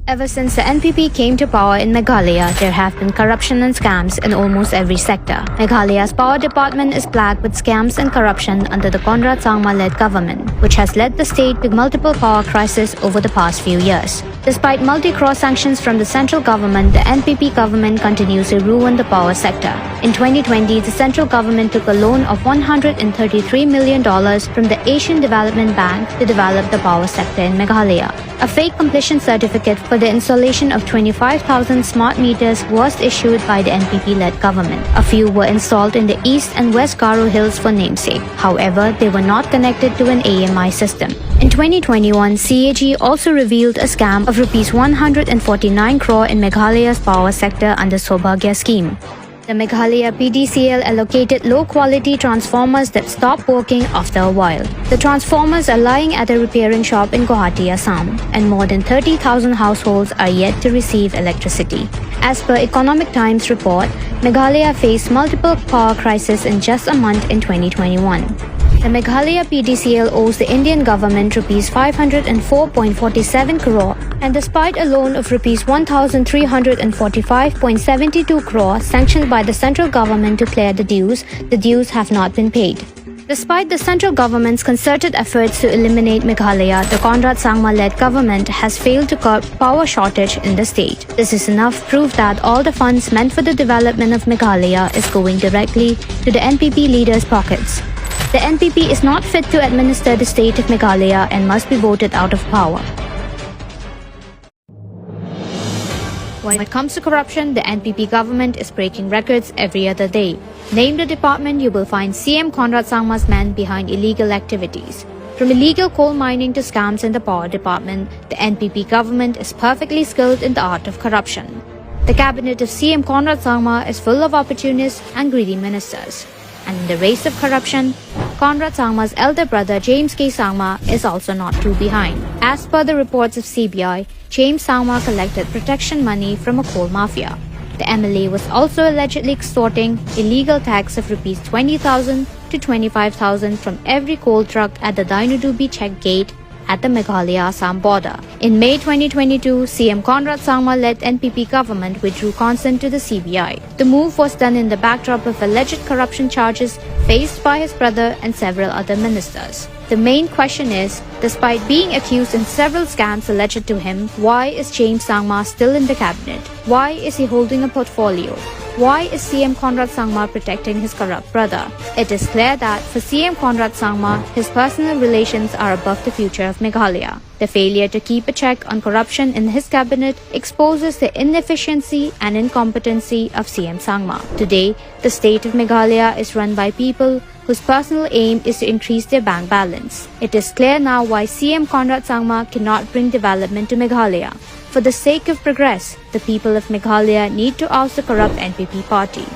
Ever since the NPP came to power in Meghalaya, there have been corruption and scams in almost every sector. Meghalaya's power department is plagued with scams and corruption under the Conrad Sangma-led government, which has led the state to multiple power crises over the past few years. Despite multi-cross sanctions from the central government, the NPP government continues to ruin the power sector. In 2020, the central government took a loan of $133 million from the Asian Development Bank to develop the power sector in Meghalaya. A fake completion certificate for the installation of 25,000 smart meters was issued by the NPP-led government. A few were installed in the East and West Garo Hills for namesake. However, they were not connected to an AMI system. In 2021, CAG also revealed a scam of Rs 149 crore in Meghalaya's power sector under Saubhagya scheme. The Meghalaya PDCL allocated low-quality transformers that stopped working after a while. The transformers are lying at a repairing shop in Guwahati, Assam, and more than 30,000 households are yet to receive electricity. As per Economic Times report, Meghalaya faced multiple power crises in just a month in 2021. The Meghalaya PDCL owes the Indian government Rs 504.47 crore, and despite a loan of Rs 1,345.72 crore sanctioned by the central government to clear the dues have not been paid. Despite the central government's concerted efforts to eliminate Meghalaya, the Conrad Sangma-led government has failed to curb power shortage in the state. This is enough proof that all the funds meant for the development of Meghalaya is going directly to the NPP leaders' pockets. The NPP is not fit to administer the state of Meghalaya and must be voted out of power. When it comes to corruption, the NPP government is breaking records every other day. Name the department, you will find CM Conrad Sangma's men behind illegal activities. From illegal coal mining to scams in the power department, the NPP government is perfectly skilled in the art of corruption. The cabinet of CM Conrad Sangma is full of opportunists and greedy ministers. And in the race of corruption, Conrad Sangma's elder brother James K. Sangma is also not too behind. As per the reports of CBI, James Sangma collected protection money from a coal mafia. The MLA was also allegedly extorting illegal tax of Rs 20,000 to 25,000 from every coal truck at the Dainudubi check gate at the Meghalaya-Assam border. In May 2022, CM Conrad Sangma-led NPP government withdrew consent to the CBI. The move was done in the backdrop of alleged corruption charges faced by his brother and several other ministers. The main question is, despite being accused in several scams alleged to him, why is James Sangma still in the cabinet? Why is he holding a portfolio? Why is CM Conrad Sangma protecting his corrupt brother? It is clear that for CM Conrad Sangma, his personal relations are above the future of Meghalaya. The failure to keep a check on corruption in his cabinet exposes the inefficiency and incompetency of CM Sangma. Today, the state of Meghalaya is run by people whose personal aim is to increase their bank balance. It is clear now why CM Conrad Sangma cannot bring development to Meghalaya. For the sake of progress, the people of Meghalaya need to oust the corrupt NPP party.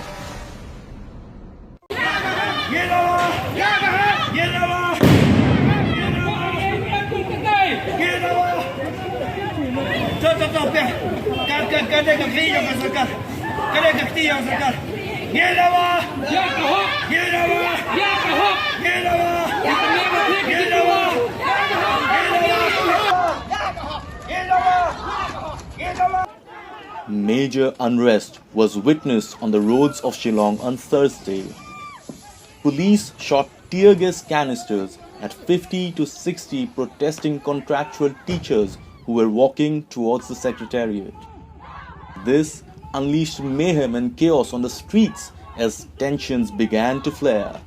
Major unrest was witnessed on the roads of Shillong on Thursday. Police shot tear gas canisters at 50 to 60 protesting contractual teachers who were walking towards the secretariat. This unleashed mayhem and chaos on the streets as tensions began to flare.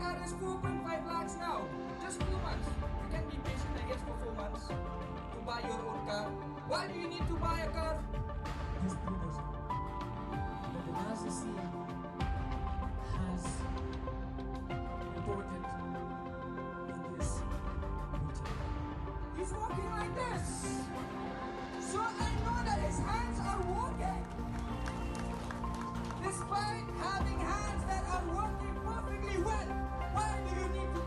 car is 4.5 lakhs now. Just 4 months. You can be patient, I guess, for 4 months to buy your own car. Why do you need to buy a car? This proves that the last CM has reported in this meeting. He's walking like this. So I know that his hands are working. Despite having hands that are working perfectly well, why do you need to?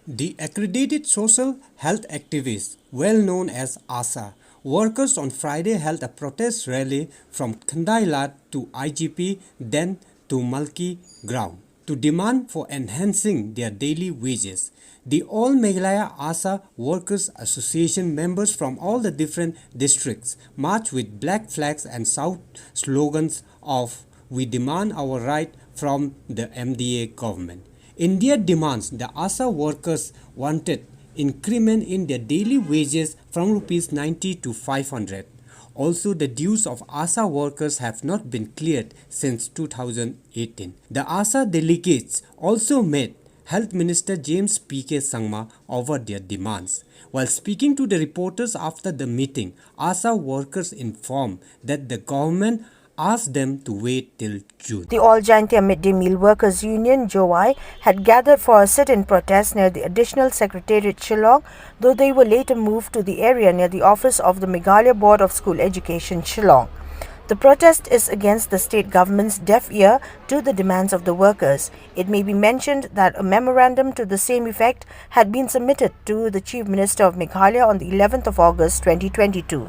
The accredited social health activists, well known as ASA, workers on Friday held a protest rally from Khandailat to IGP, then to Malki ground, to demand for enhancing their daily wages. The All Meghalaya ASA Workers Association members from all the different districts marched with black flags and shout slogans of "We demand our right from the MDA government." In their demands, the ASA workers wanted increment in their daily wages from Rs 90 to 500. Also, the dues of ASA workers have not been cleared since 2018. The ASA delegates also met Health Minister James P.K. Sangma over their demands. While speaking to the reporters after the meeting, ASA workers informed that the government asked them to wait till June. The All Jaintia Midday Meal Workers Union, JOI, had gathered for a sit-in protest near the Additional Secretariat Shillong, though they were later moved to the area near the office of the Meghalaya Board of School Education, Shillong. The protest is against the state government's deaf ear to the demands of the workers. It may be mentioned that a memorandum to the same effect had been submitted to the Chief Minister of Meghalaya on the 11th of August 2022.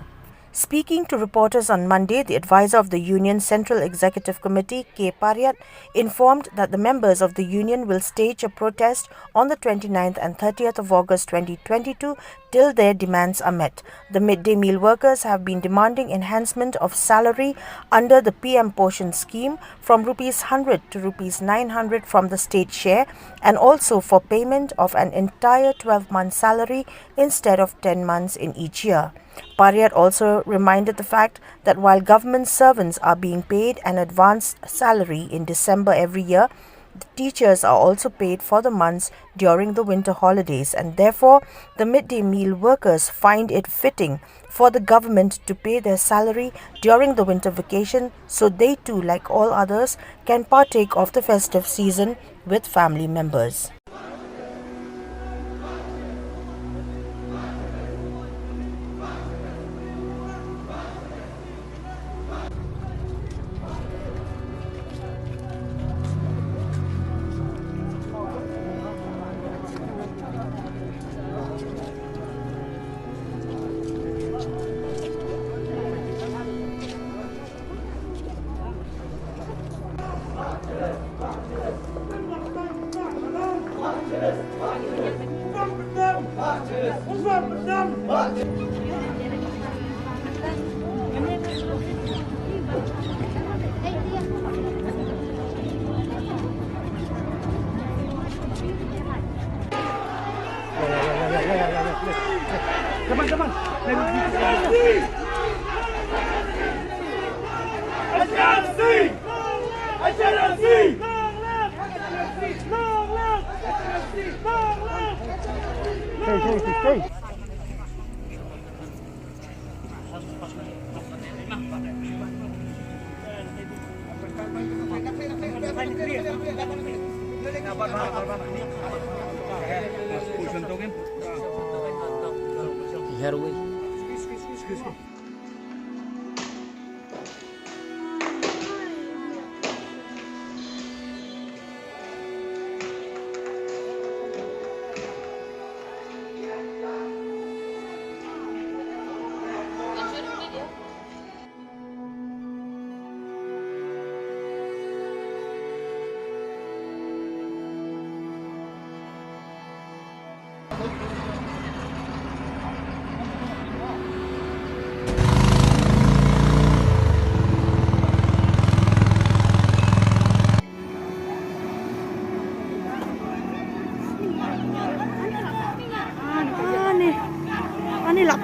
Speaking to reporters on Monday, the advisor of the Union Central Executive Committee, K. Pariat, informed that the members of the union will stage a protest on the 29th and 30th of August 2022 till their demands are met. The midday meal workers have been demanding enhancement of salary under the PM Portion scheme from Rs 100 to Rs 900 from the state share, and also for payment of an entire 12-month salary instead of 10 months in each year. Pariat also reminded the fact that while government servants are being paid an advanced salary in December every year, the teachers are also paid for the months during the winter holidays, and therefore the midday meal workers find it fitting for the government to pay their salary during the winter vacation so they too, like all others, can partake of the festive season with family members.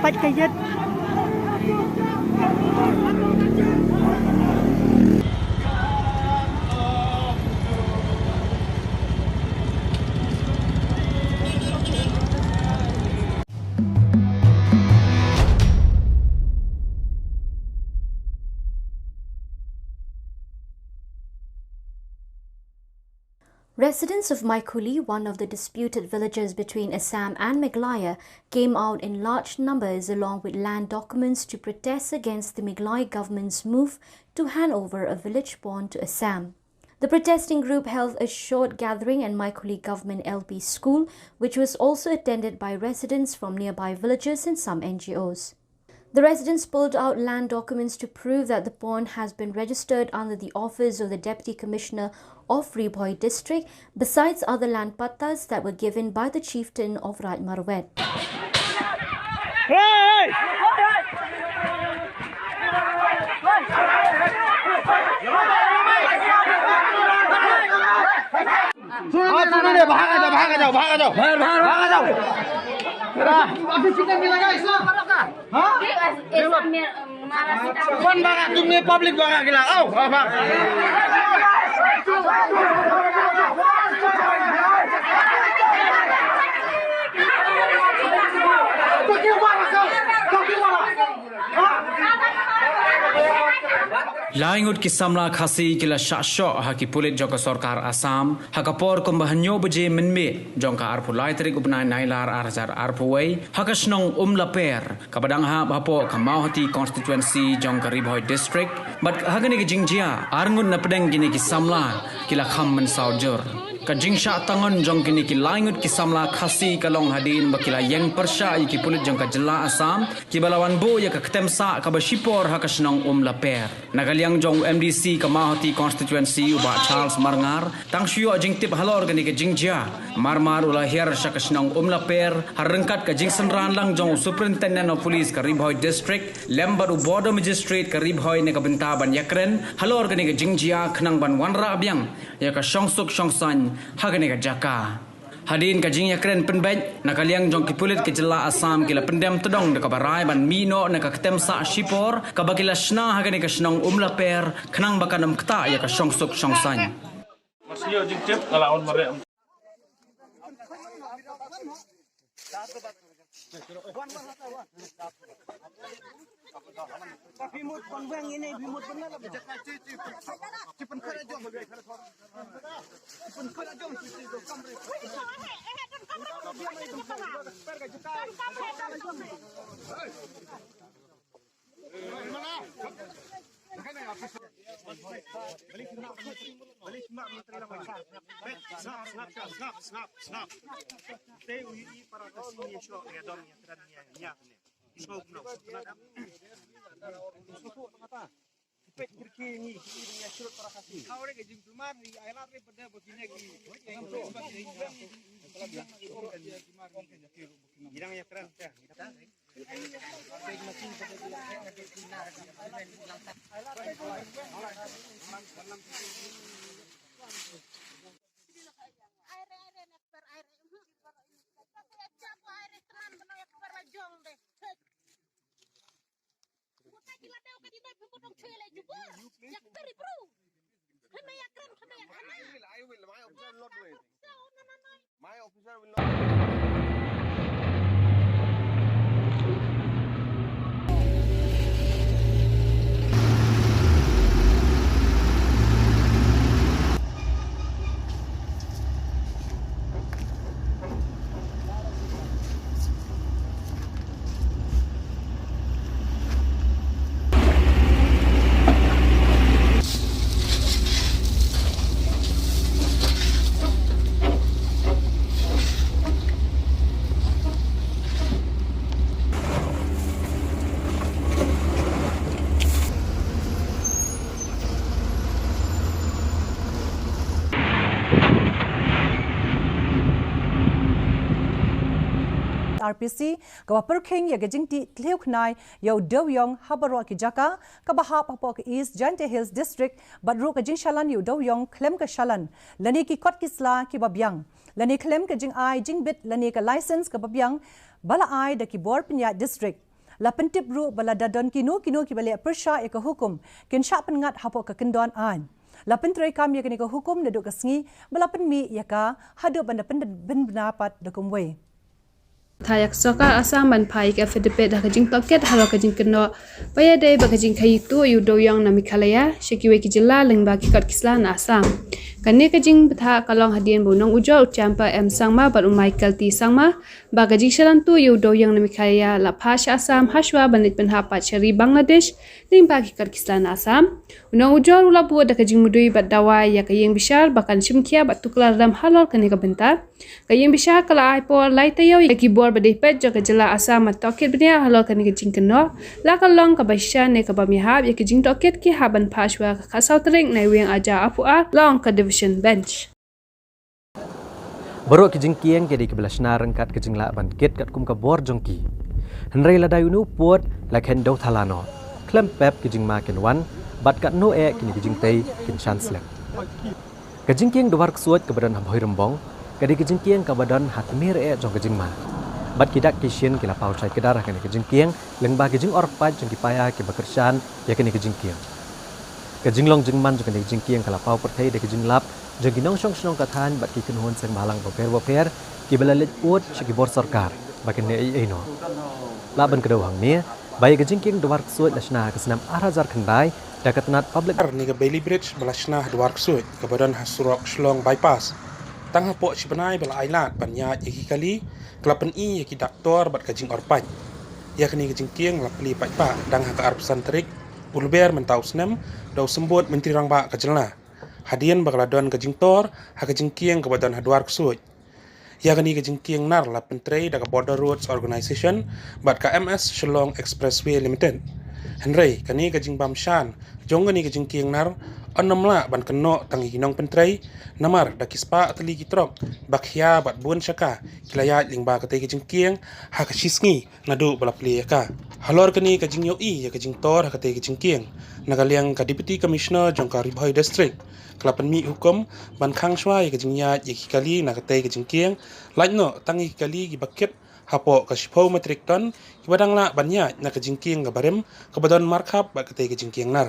Peit ke yet. Residents of Maikuli, one of the disputed villages between Assam and Meghalaya, came out in large numbers along with land documents to protest against the Meghalaya government's move to hand over a village bond to Assam. The protesting group held a short gathering in Maikuli Government LP School, which was also attended by residents from nearby villages and some NGOs. The residents pulled out land documents to prove that the pond has been registered under the office of the Deputy Commissioner of Ribhoi District, besides other land pattas that were given by the chieftain of Raj Marwet. Laingut ki samla khasi kila shasho haki pulit joka Sorkar Assam hakapor kumbahanyo buje menme jongka arpu laitrik upnai nailar arzar arpuway hakasnong laper kabadang ha bapo kamau hati constituency jongka Ribhoi District but hagani ki jingjia arngun na pedeng gini ki samla kila kham men saujur ka jingsha tangon jong kini ki laingut ki samla khasi kalong hadin bakila yang persha ki pulit jongka jela Assam ki balawan bo ya ka ketemsa ka bashipor hakasnong laper Nagaliang Jong MDC Kamahati Constituency uba Charles Marngar tang syuo jing tip halor gani ke jingjia marmar ula her syakasnang laper harengkat ke jing senran lang jong Superintendent of Police ke Ribhoi District lembar u Border Magistrate ke Ribhoi ne ke bentaban yakren halor gani ke jingjia khnang ban wanra abyang ya ka shongsuk shongsan hagani ke jaka Hadin kajing yakren penbej nakaliang jong kipulit ke jela Assam kila pendem tedong de kabarai ban mino na ka ketemsa shipor ka bakila shna hagani ka shnong laper khnang bakanam kta ya ka shongsuk shongsan Masio jing tip kalaon mare Bimut konweng ini bimut benar lah. Cipen kena jom. Cipen kena jom. Snap. Te ui para kasih show ya dom ya terakhir show no. Peit kirki ni ya show para kasih. Kau ni kejim cuma ni ayat ni pada begini lagi. Girang ya keren ya. My officer will not. RPC kawa perking ya gajing ti tliuk nai yo doyong habaro ki jaka ka bahap apo ki East Jante Hills District badru ka jing shalan yo doyong klem ka shalan lani ki kot kisla ki babyang lani klem ka jing ai jing bit lani ka license ka babyang bala ai da ki bor penya district la pentip ru bala dadon kino ki bale persha e ka hukum kin sha pengat hapo ka kendon an la pentrai kam ya ka hukum na do ka sngi bala penmi ya ka hadu banda ben benapat da kumwe Thayak Sorkar asam ban pai ka fedepet ha kajing toket halo kajing keno paya dei ba kajing khai tu yu do yang na mikhalaya shekiwe ki jilla lengba ki kat kislan asam kanne kajing betha kalong hadien bonong ujo champa em sangma bar michael ti sangma ba kajing shalan tu yu do yang na mikhalaya la phash asam hashwa banit penha pachari bangladesh lengba ki kat kislan asam unong ujo ula bu da kajing mudui bat dawai ya kayeng bishar bakan shimkhia batuklar ram halal kanne ka benta kayeng bishar kala ai por lai tayo ki bor badai pet jaga jela asam toket bnia halo kan ke jing keno la kalong ka baisha ne ka bamihab ya ke jing toket ki haban phashwa ka khasau tring nai weng aja apu a long ka division bench Baru ke jing kieng ke di ke belasna rengkat ke jing la ban ket kat kum ka bor jongki henrei la dayunu puot la ken do thalano klem pep ke jing ma ken wan bat kat no e ke jing tei ken chance lek ke jing kieng do war suot ke badan hoi rembong ke di ke jing kieng ka badan hat mir e jong ke jing ma bat kidak kisien kila pau chai kedara kan ke jing kieng leng ba ke jing or pat jong ki paya ke bakersan ya kan ke jing kieng ke jing long jing man jong ke jing kieng kala pau perthai de ke jing lap jong ki nong snong ka than bat ki kun hon seng balang boper ki bela let ut ki bor sarkar ba ken ei no la ban ke do hang ne bai ke jing kieng do war suot lasna ke senam arazar khandai da katnat public ni ke Bailey Bridge belasna do war suot ke badan hasurok shlong bypass tang hapo sibanai bela ailat panya iki kali kelapan i yaki doktor bat kajing orpat yakni kajing kieng lapli pak dang haka arpsan terik ulber mentau snem dau sembut menteri rang ba kajelna hadian bakaladon kajing tor ha kajing kieng kebadan hadwar ksut yakni kajing kieng nar lapen trei daga Border Roads Organization bat KMS Shillong Expressway Limited henrei kani kajing bamshan jong kani kajing kieng nar Anamla ban keno tangi kinong pentrai namar dakispa atli kitrok bakhya bat bun shaka kilaya lingba kate kijing kieng ha kashisngi nadu balapli ka halor kani kajing yo ya kajing tor ha kate kijing kieng nagaliang ka deputy commissioner jongka ribhoi district kelapan mi hukum ban khang shwa ya kajing ya kali na kate kijing kieng laino tangi kali gi baket hapo kashipo metric ton kibadang la banya na kajing kieng gabarem kabadon markup ba kate kijing kieng nar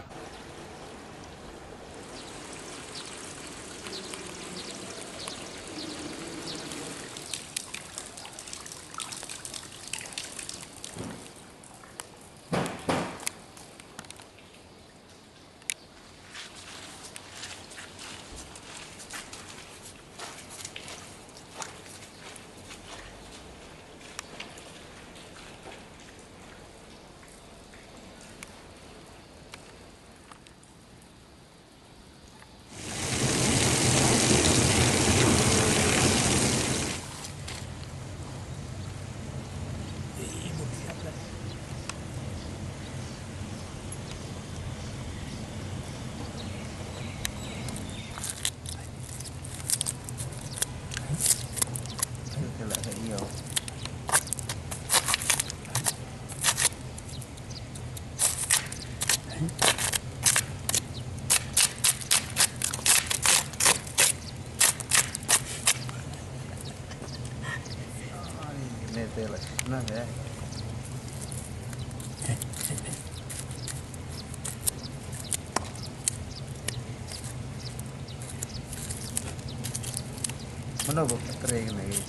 Mana bu kering lagi?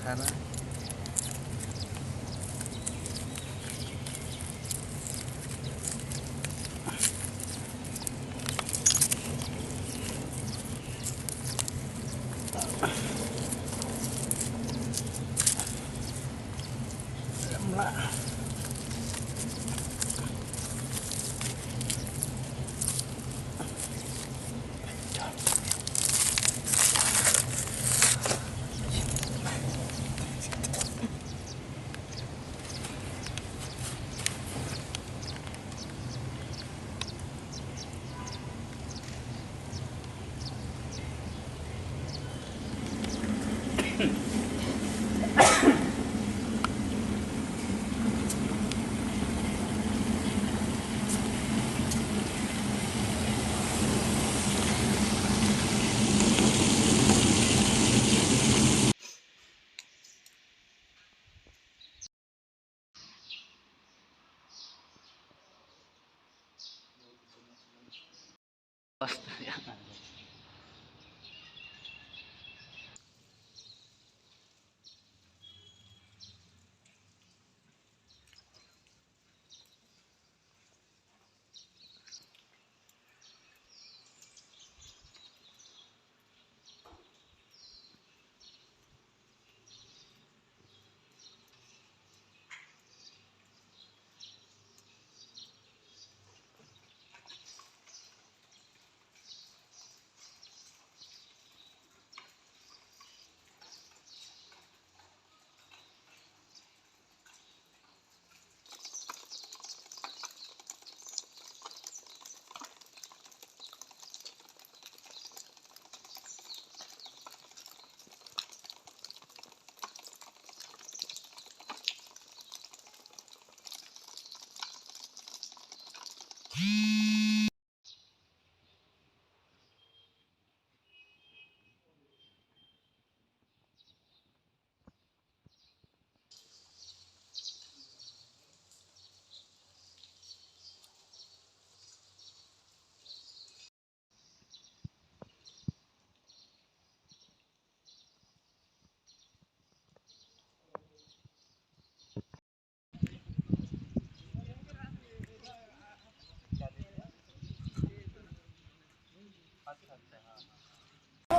Karena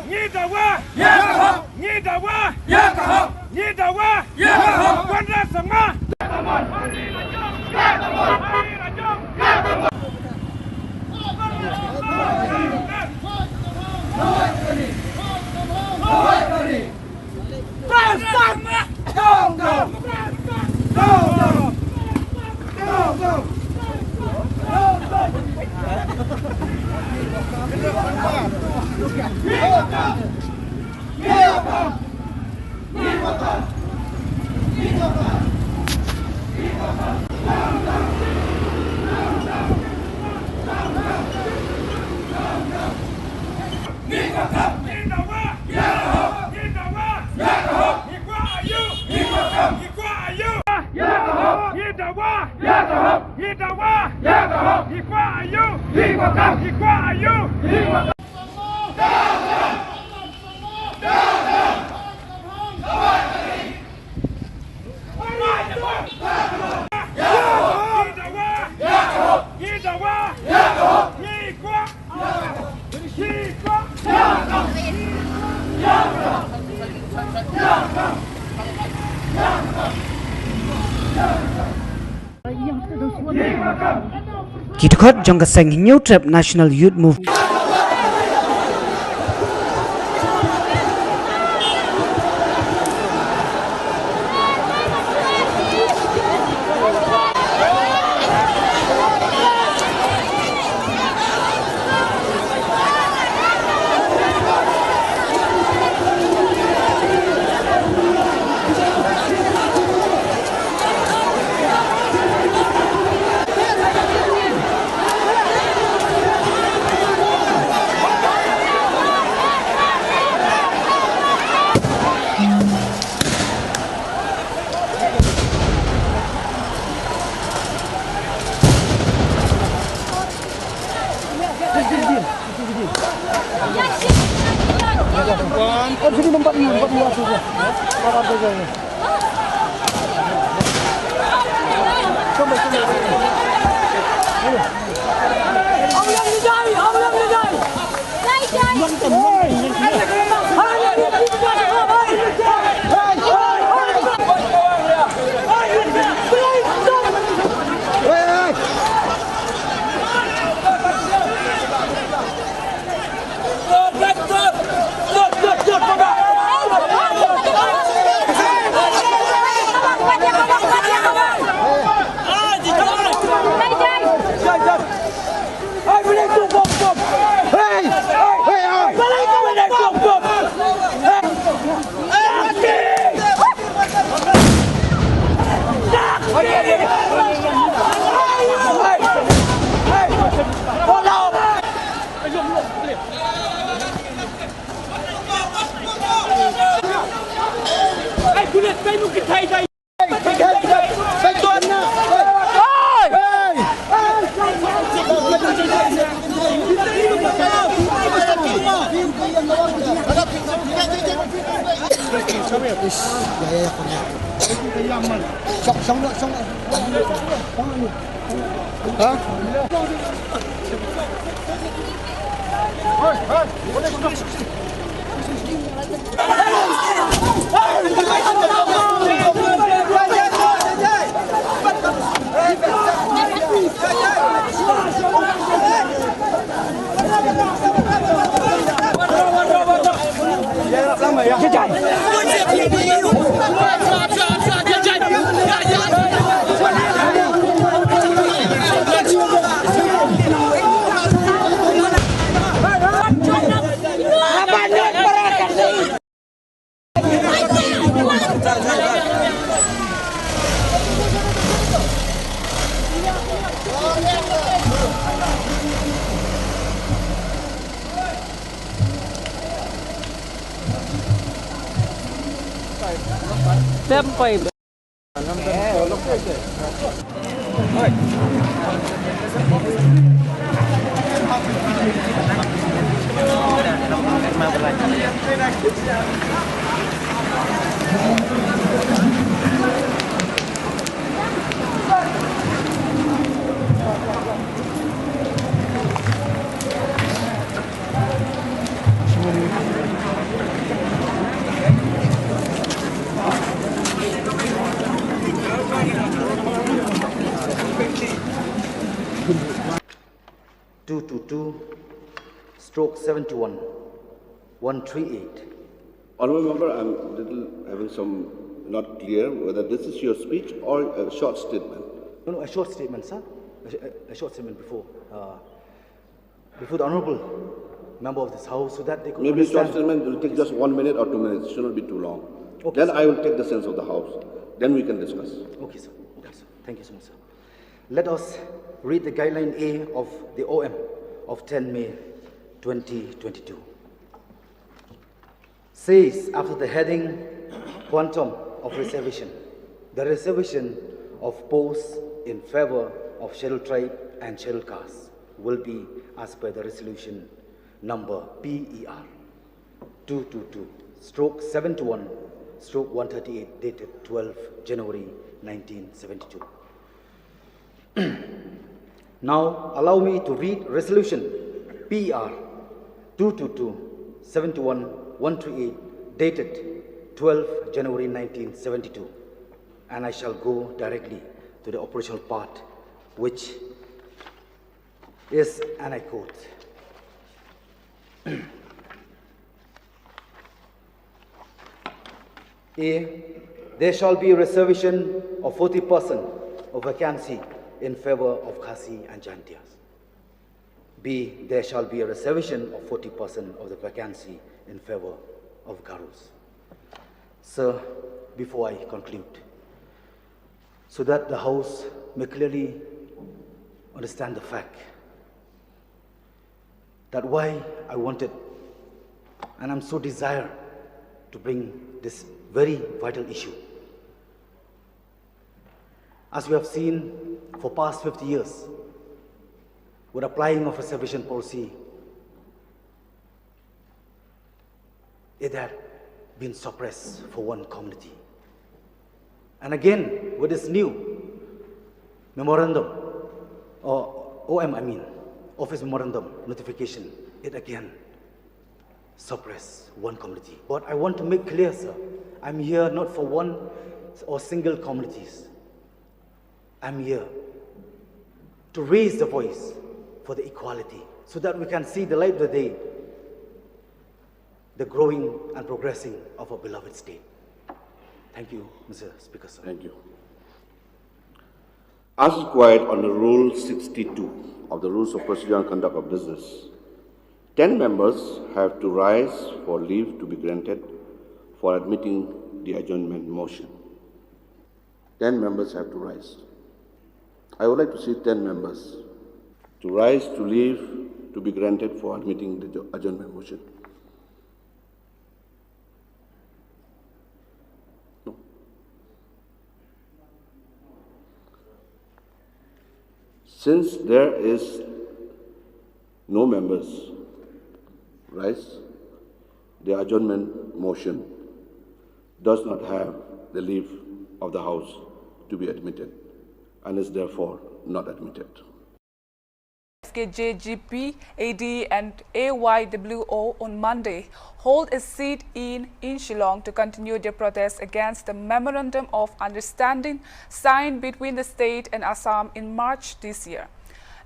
你的娃也好，你的娃也好，你的娃也好，管他什么。Kitukot Jong Kaseng New Trip National Youth Movement. Sampai 222/71/138. Honourable Member, I'm having some not clear whether this is your speech or a short statement. No, a short statement, sir. A short statement before the Honourable Member of this House, so that they could Maybe a short understand. statement will take just 1 minute or 2 minutes. It should not be too long. Okay, Then sir. I will take the sense of the House. Then we can discuss. Okay, sir. Okay, sir. Thank you so much, sir. Let us read the guideline A of the OM of 10 May 2022. Says, after the heading Quantum of Reservation, the reservation of posts in favor of scheduled tribe and scheduled castes will be as per the resolution number PER 222/71/138 dated 12 January 1972. Now allow me to read resolution PER 222/71/138 dated 12 January 1972, and I shall go directly to the operational part, which is, and I quote, A, there shall be a reservation of 40% of vacancy in favor of Khasi and Jantias. B, there shall be a reservation of 40% of the vacancy in favor of Garus. Sir, before I conclude, so that the House may clearly understand the fact that why I wanted and I'm so desire to bring this very vital issue. As we have seen for past 50 years, with applying of reservation policy, it had been suppressed for one community. And again, with this new memorandum, or OM, Office Memorandum Notification, it again suppress one community. But I want to make clear, sir, I'm here not for one or single communities. I'm here to raise the voice for the equality so that we can see the light of the day, the growing and progressing of our beloved state. Thank you, Mr. Speaker, sir. Thank you. As required under Rule 62 of the Rules of Procedure and Conduct of Business, 10 members have to rise for leave to be granted for admitting the adjournment motion. 10 members have to rise. I would like to see 10 members to rise to leave to be granted for admitting the adjournment motion. No. Since there is no members rise, the adjournment motion does not have the leave of the House to be admitted and is therefore not admitted. FKJGP, AD and AYWO on Monday hold a sit-in Shillong to continue their protest against the Memorandum of Understanding signed between the state and Assam in March this year.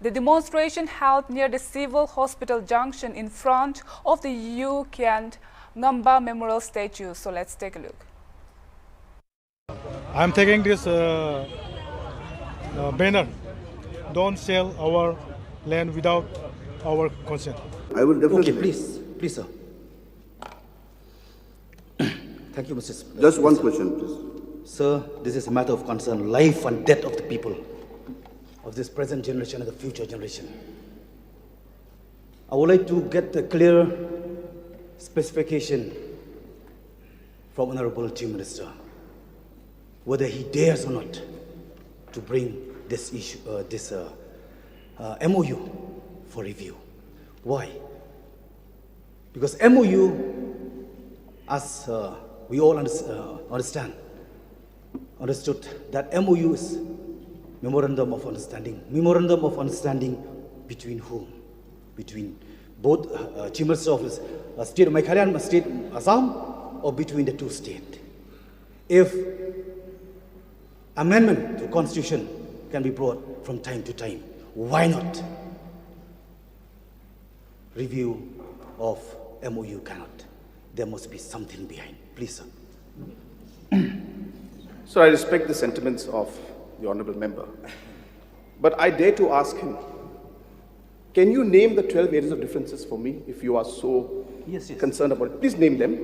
The demonstration held near the Civil Hospital Junction in front of the U Kian Ngamba Memorial Statue. So let's take a look. I'm taking this banner. Don't sell our land without our consent. I will definitely. Okay, please, sir. Thank you, Mr. Speaker. Just one question, please. Sir, this is a matter of concern, life and death of the people of this present generation and the future generation. I would like to get a clear specification from Honorable Chief Minister, whether he dares or not to bring this issue, MOU for review. Why? Because MOU, as we all understood that MOU is Memorandum of Understanding. Memorandum of Understanding between whom? Between both Chief Minister of the State of Meghalaya and State Assam, or between the two states? If amendment to Constitution can be brought from time to time, why not? review of MOU cannot. There must be something behind. Please, sir. Sir, I respect the sentiments of the honourable member. But I dare to ask him, can you name the 12 areas of differences for me if you are so concerned about it? Please name them.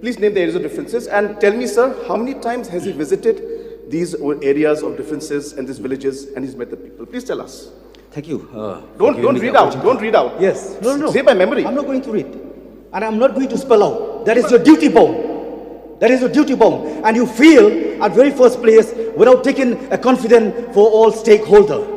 Please name the areas of differences and tell me, sir, how many times has he visited these areas of differences and these villages and he's met the people? Please tell us. Thank you. Don't read out. Don't read out. Yes. No. Say by memory. I'm not going to read. And I'm not going to spell out. That is your duty bound. That is your duty bound. And you feel at very first place without taking a confidence for all stakeholders.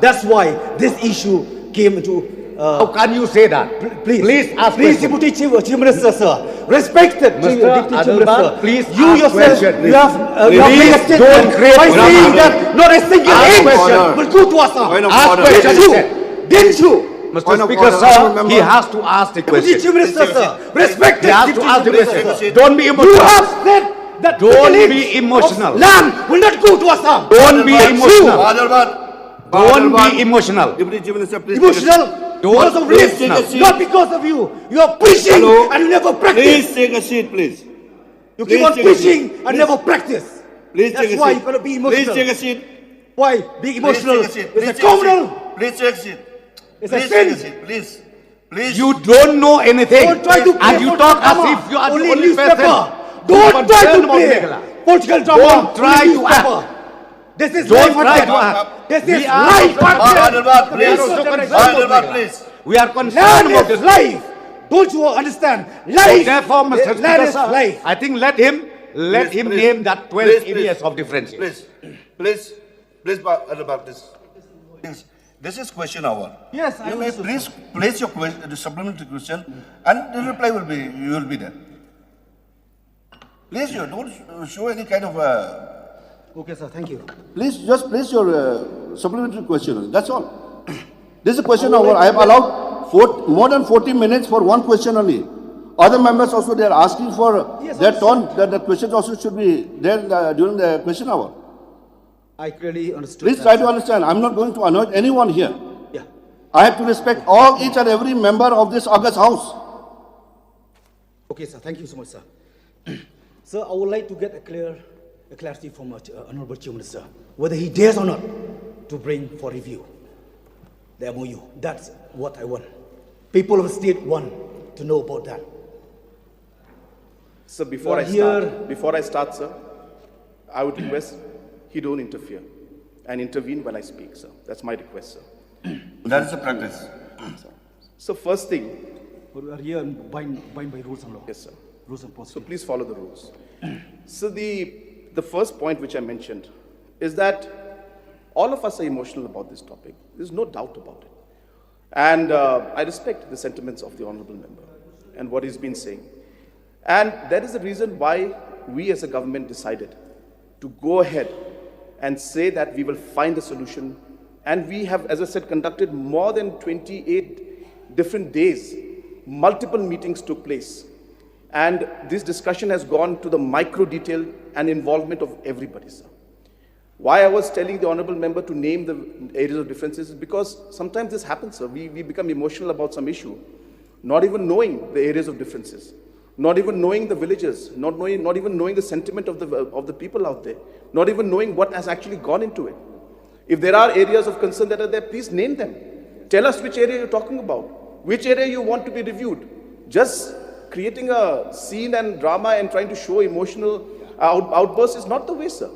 That's why this issue came into... How can you say that? Please ask Please, Deputy Chief Minister, sir. Respected Deputy Chief Minister. Please you ask yourself, question, you have made a statement by saying that not a single inch will go to Assam. Ask question. Didn't you? Mr. Speaker, sir, he has to ask the question. Deputy Chief Minister, sir. Respected He has to ask the Deputy Chief question. Minister. Don't be emotional. You have said that Don't the be emotional. land will not go to Assam. Don't be emotional. Don't Don't be emotional. Deputy Chief Minister, please. Emotional because of please take a race, seat. not because of you. You are preaching and you never practice. Please take a seat, please. You Please keep on take a preaching seat. and never practice. Please That's take a why seat. you cannot be emotional. Please take a seat. Why? Being emotional Please take a seat. is Please a take a seat. criminal. Please take a seat. It's a Please take a sin. seat. Please. Please. You don't know anything. Don't try to play and you political talk as drama. if you are Only the only newspaper. person. Don't try to play Meghalaya. political drama. Don't try Only to newspaper. act. This is Don't life try and to death. act. This We is are life and death. Please. This is generation. Please. We are concerned Land about is this. life. Don't you understand? So Life. therefore, Mr. Land Speaker, is sir, life. I think let him Please. name that 12 Please, areas please. of difference. Please. About this. This is question hour. Yes, I You may understood, please place your question, the supplementary question, and the reply will be, you will be there. Please, you don't show any kind of. Okay, sir. Thank you. Please just place your supplementary question. That's all. This is a question hour. I have allowed more than 40 minutes for one question only. Other members also, they are asking for their turn. That the questions also should be there during the question hour. I clearly understood. Please that, try sir. to understand. I'm not going to annoy anyone here. Yeah. I have to respect each and every member of this August House. Okay, sir. Thank you so much, sir. Sir, I would like to get a clarity from Honorable Chief Minister whether he dares or not to bring for review the MOU. That's what I want. People of the state want to know about that. So before I start, sir, I would request he don't interfere and intervene when I speak, sir. That's my request, sir. That is the practice. So first thing. We are here and bind by rules and law. Yes, sir. Rules and procedures. So please follow the rules. So the first point which I mentioned is that all of us are emotional about this topic. There's no doubt about it. And I respect the sentiments of the honorable member and what he's been saying. And that is the reason why we as a government decided to go ahead and say that we will find a solution. And we have, as I said, conducted more than 28 different days. Multiple meetings took place. And this discussion has gone to the micro detail and involvement of everybody, sir. Why I was telling the honorable member to name the areas of differences is because sometimes this happens, sir. We become emotional about some issue, not even knowing the areas of differences, not even knowing the villages, not even knowing the sentiment of the people out there, not even knowing what has actually gone into it. If there are areas of concern that are there, please name them. Tell us which area you're talking about, which area you want to be reviewed. Just creating a scene and drama and trying to show emotional outbursts is not the way, sir.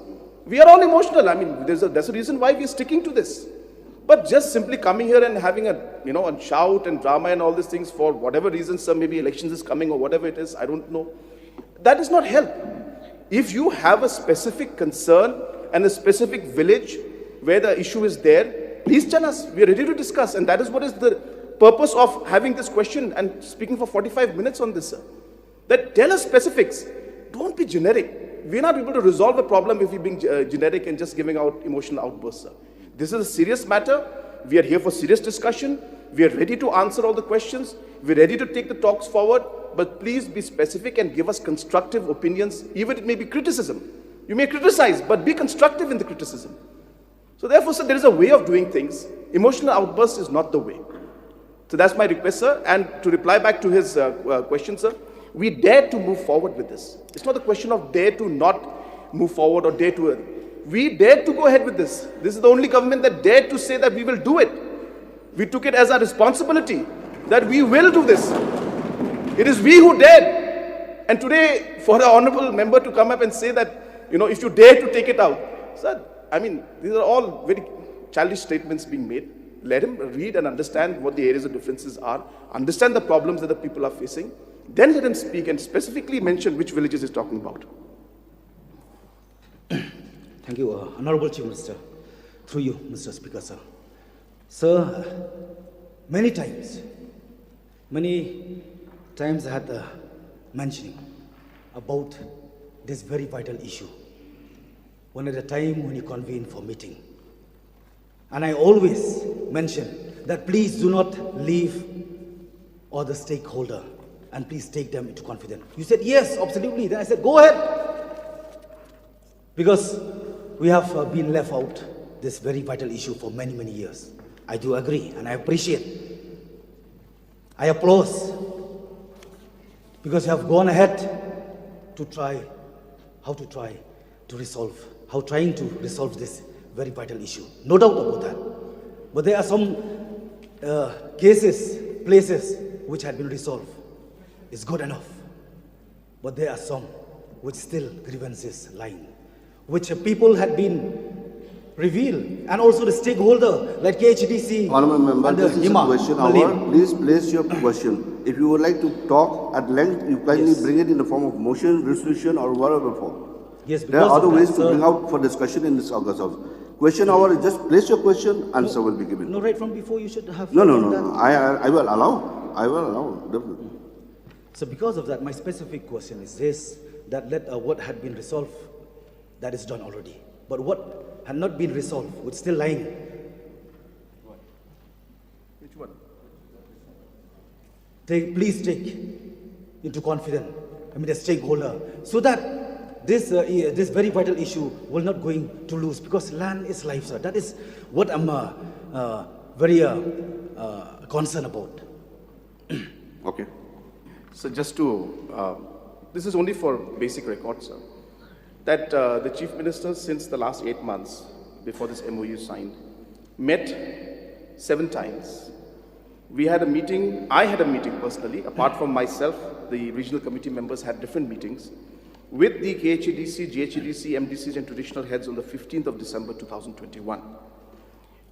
We are all emotional. I mean, there's a reason why we're sticking to this. But just simply coming here and having a shout and drama and all these things for whatever reasons, sir, maybe elections is coming or whatever it is, I don't know. That does not help. If you have a specific concern and a specific village where the issue is there, please tell us. We are ready to discuss. And that is what is the purpose of having this question and speaking for 45 minutes on this, sir. That tell us specifics. Don't be generic. We're not able to resolve the problem if we're being generic and just giving out emotional outbursts, sir. This is a serious matter. We are here for serious discussion. We are ready to answer all the questions. We're ready to take the talks forward. But please be specific and give us constructive opinions. Even it may be criticism. You may criticize, but be constructive in the criticism. So therefore, sir, there is a way of doing things. Emotional outburst is not the way. So that's my request, sir. And to reply back to his question, sir, we dare to move forward with this. It's not a question of dare to not move forward or dare to. We dare to go ahead with this. This is the only government that dared to say that we will do it. We took it as our responsibility that we will do this. It is we who dared. And today, for the honorable member to come up and say that, if you dare to take it out, sir, I mean, these are all very childish statements being made. Let him read and understand what the areas of differences are, understand the problems that the people are facing, then let him speak and specifically mention which villages he's talking about. Thank you, Honorable Chief Minister. Through you, Mr. Speaker, sir. Sir, many times I had mentioning about this very vital issue. One at a time when you convene for meeting. And I always mention that please do not leave all the stakeholder and please take them into confidence. You said, yes, absolutely. Then I said, go ahead. Because we have been left out this very vital issue for many, many years. I do agree and I appreciate. I applaud because you have gone ahead to trying to resolve this very vital issue. No doubt about that. But there are some places which had been resolved. It's good enough. But there are some which still grievances lying, which people had been revealed, and also the stakeholder like KHDC. Honorable Member, this is a question hour. Please place your question. If you would like to talk at length, you kindly bring it in the form of motion, resolution, or whatever form. Yes, there are other ways to bring out for discussion in this August House. Question hour is just place your question, answer will be given. No, right from before you should have. No. I will allow. I will allow, definitely. So because of that, my specific question is this, that what had been resolved, that is done already. But what had not been resolved, which still lying. Which one? Please take into confidence, the stakeholder, so that this very vital issue will not going to lose, because land is life, sir. That is what I'm very concerned about. Okay. So just to, this is only for basic record, sir, that the Chief Minister, since the last 8 months before this MOU signed, met 7 times. We had a meeting, I had a meeting personally, apart from myself, the regional committee members had different meetings with the KHEDC, GHEDC, MDCs and traditional heads on the 15th of December 2021.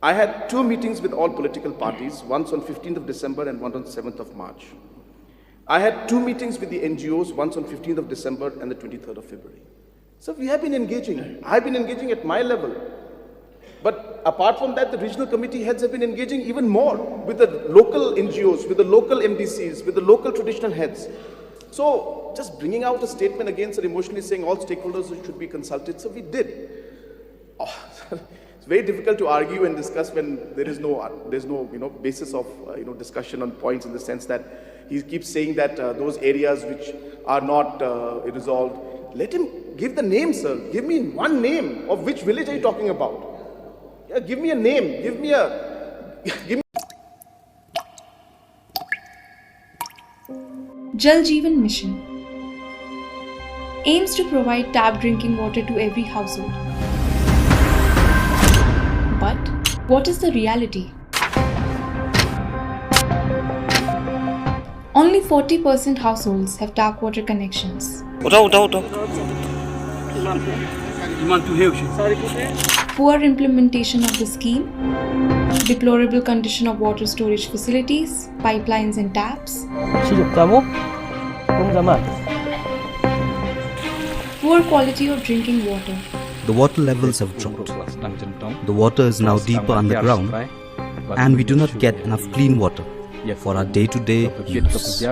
I had 2 meetings with all political parties, once on 15th of December and one on 7th of March. I had 2 meetings with the NGOs, once on 15th of December and the 23rd of February. So we have been engaging. I've been engaging at my level. But apart from that, the regional committee heads have been engaging even more with the local NGOs, with the local MDCs, with the local traditional heads. So just bringing out a statement against and emotionally saying all stakeholders should be consulted. So we did. It's very difficult to argue and discuss when there's no basis of discussion on points, in the sense that he keeps saying that those areas which are not resolved. Let him give the name, sir. Give me one name of which village are you talking about? Yeah, give me a name. Give me. Jal Jeevan Mission aims to provide tap drinking water to every household. But what is the reality? Only 40% households have tap water connections. Poor implementation of the scheme, deplorable condition of water storage facilities, pipelines and taps, poor quality of drinking water. The water levels have dropped. The water is now deeper underground, and we do not get enough clean water for our day-to-day use.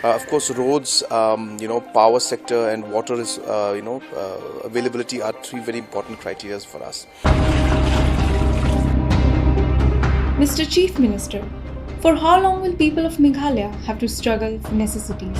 Of course, roads, power sector and water is, availability are 3 very important criteria for us. Mr. Chief Minister, for how long will people of Meghalaya have to struggle for necessities?